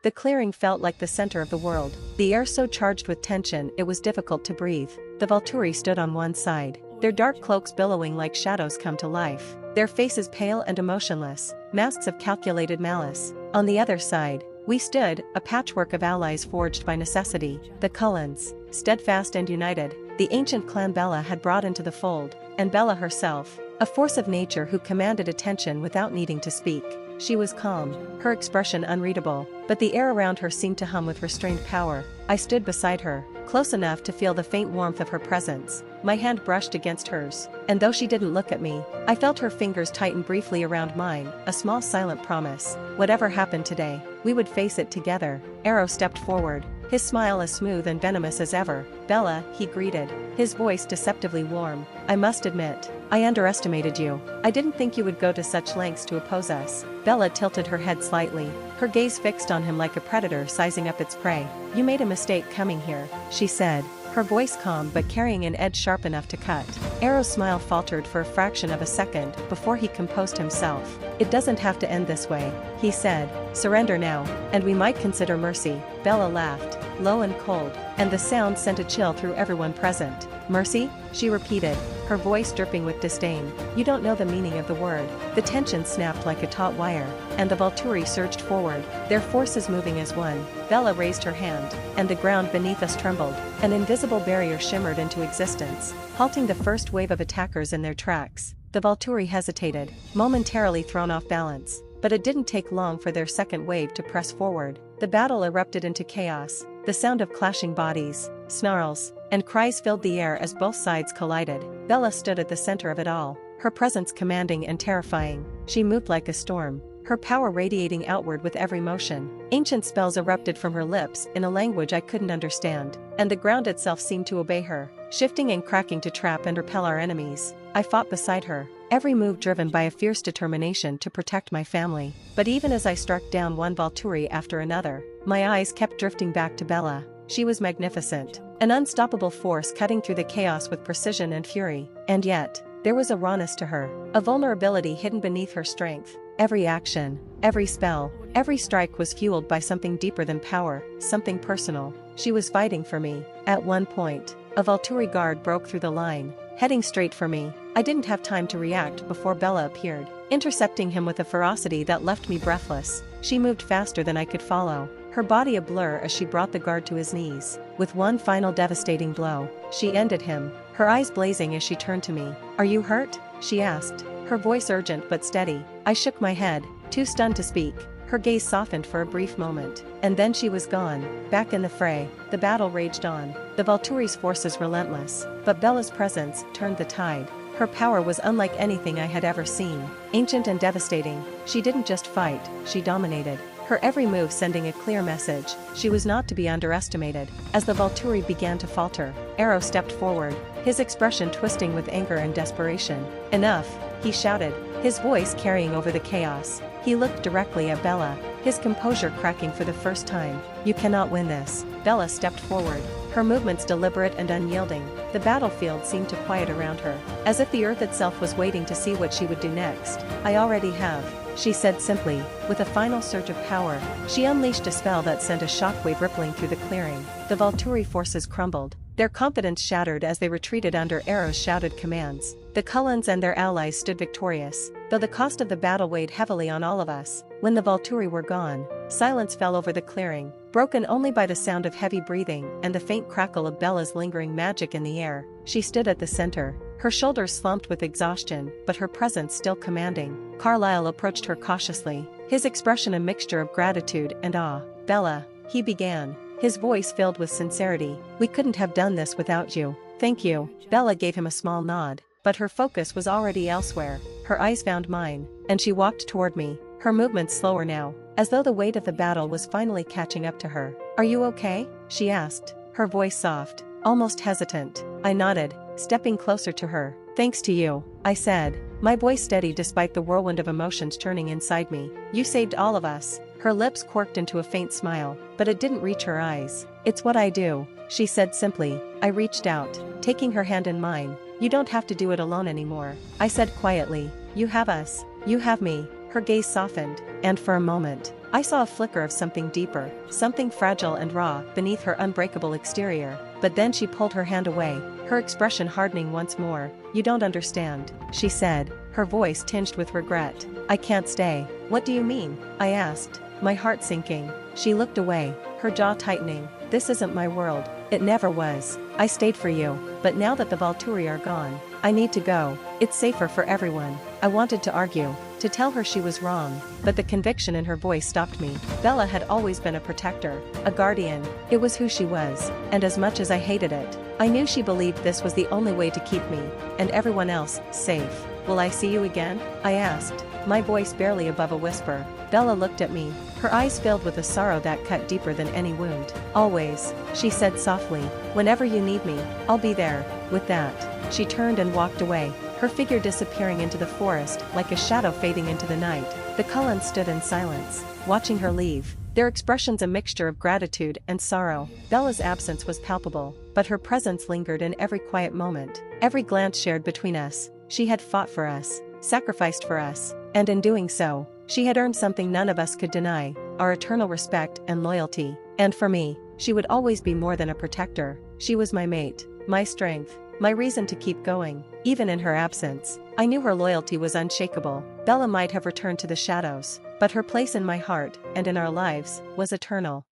The clearing felt like the center of the world, the air so charged with tension it was difficult to breathe. The Volturi stood on one side, their dark cloaks billowing like shadows come to life, their faces pale and emotionless, masks of calculated malice. On the other side, we stood, a patchwork of allies forged by necessity, the Cullens, steadfast and united, the ancient clan Bella had brought into the fold, and Bella herself, a force of nature who commanded attention without needing to speak. She was calm, her expression unreadable, but the air around her seemed to hum with restrained power. I stood beside her, close enough to feel the faint warmth of her presence. My hand brushed against hers, and though she didn't look at me, I felt her fingers tighten briefly around mine, a small silent promise. Whatever happened today, we would face it together. Arrow stepped forward, his smile as smooth and venomous as ever. "Bella," he greeted, his voice deceptively warm. "I must admit, I underestimated you. I didn't think you would go to such lengths to oppose us." Bella tilted her head slightly, her gaze fixed on him like a predator sizing up its prey. "You made a mistake coming here," she said, her voice calm but carrying an edge sharp enough to cut. Arrow's smile faltered for a fraction of a second before he composed himself. "It doesn't have to end this way," he said. "Surrender now, and we might consider mercy." Bella laughed, low and cold, and the sound sent a chill through everyone present. "Mercy?" she repeated, her voice dripping with disdain. "You don't know the meaning of the word." The tension snapped like a taut wire, and the Volturi surged forward, their forces moving as one. Bella raised her hand, and the ground beneath us trembled. An invisible barrier shimmered into existence, halting the first wave of attackers in their tracks. The Volturi hesitated, momentarily thrown off balance, but it didn't take long for their second wave to press forward. The battle erupted into chaos, the sound of clashing bodies, snarls, and cries filled the air as both sides collided. Bella stood at the center of it all, her presence commanding and terrifying. She moved like a storm, her power radiating outward with every motion. Ancient spells erupted from her lips in a language I couldn't understand, and the ground itself seemed to obey her, shifting and cracking to trap and repel our enemies. I fought beside her, every move driven by a fierce determination to protect my family. But even as I struck down one Volturi after another, my eyes kept drifting back to Bella. She was magnificent, an unstoppable force cutting through the chaos with precision and fury. And yet, there was a rawness to her, a vulnerability hidden beneath her strength. Every action, every spell, every strike was fueled by something deeper than power, something personal. She was fighting for me. At one point, a Volturi guard broke through the line, heading straight for me. I didn't have time to react before Bella appeared, intercepting him with a ferocity that left me breathless. She moved faster than I could follow, her body a blur as she brought the guard to his knees. With one final devastating blow, she ended him, her eyes blazing as she turned to me. "Are you hurt?" she asked, her voice urgent but steady. I shook my head, too stunned to speak. Her gaze softened for a brief moment, and then she was gone. Back in the fray, the battle raged on, the Volturi's forces relentless, but Bella's presence turned the tide. Her power was unlike anything I had ever seen, ancient and devastating. She didn't just fight, she dominated, her every move sending a clear message. She was not to be underestimated. As the Volturi began to falter, Arrow stepped forward, his expression twisting with anger and desperation. "Enough," he shouted, his voice carrying over the chaos. He looked directly at Bella, his composure cracking for the first time. "You cannot win this." Bella stepped forward, her movements deliberate and unyielding. The battlefield seemed to quiet around her, as if the earth itself was waiting to see what she would do next. "I already have," she said simply, with a final surge of power. She unleashed a spell that sent a shockwave rippling through the clearing. The Volturi forces crumbled, their confidence shattered as they retreated under Arrow's shouted commands. The Cullens and their allies stood victorious, though the cost of the battle weighed heavily on all of us. When the Volturi were gone, silence fell over the clearing, broken only by the sound of heavy breathing and the faint crackle of Bella's lingering magic in the air. She stood at the center, her shoulders slumped with exhaustion, but her presence still commanding. Carlyle approached her cautiously, his expression a mixture of gratitude and awe. "Bella," he began, his voice filled with sincerity, "we couldn't have done this without you." "Thank you." Bella gave him a small nod, but her focus was already elsewhere. Her eyes found mine, and she walked toward me, her movements slower now, as though the weight of the battle was finally catching up to her. "Are you okay?" she asked, her voice soft, almost hesitant. I nodded, stepping closer to her. "Thanks to you," I said, my voice steady despite the whirlwind of emotions churning inside me. "You saved all of us." Her lips quirked into a faint smile, but it didn't reach her eyes. "It's what I do," she said simply. I reached out, taking her hand in mine. "You don't have to do it alone anymore," I said quietly. "You have us. You have me." Her gaze softened, and for a moment, I saw a flicker of something deeper, something fragile and raw, beneath her unbreakable exterior. But then she pulled her hand away, her expression hardening once more. "You don't understand," she said, her voice tinged with regret. "I can't stay." "What do you mean?" I asked, my heart sinking. She looked away, her jaw tightening. "This isn't my world. It never was. I stayed for you. But now that the Volturi are gone, I need to go. It's safer for everyone." I wanted to argue, to tell her she was wrong, but the conviction in her voice stopped me. Bella had always been a protector, a guardian. It was who she was, and as much as I hated it, I knew she believed this was the only way to keep me, and everyone else, safe. "Will I see you again?" I asked, my voice barely above a whisper. Bella looked at me, her eyes filled with a sorrow that cut deeper than any wound. "Always," she said softly. "Whenever you need me, I'll be there." With that, she turned and walked away, her figure disappearing into the forest like a shadow fading into the night. The Cullens stood in silence, watching her leave, their expressions a mixture of gratitude and sorrow. Bella's absence was palpable, but her presence lingered in every quiet moment, every glance shared between us. She had fought for us, sacrificed for us, and in doing so, she had earned something none of us could deny, our eternal respect and loyalty. And for me, she would always be more than a protector. She was my mate, my strength, my reason to keep going. Even in her absence, I knew her loyalty was unshakable. Bella might have returned to the shadows, but her place in my heart, and in our lives, was eternal.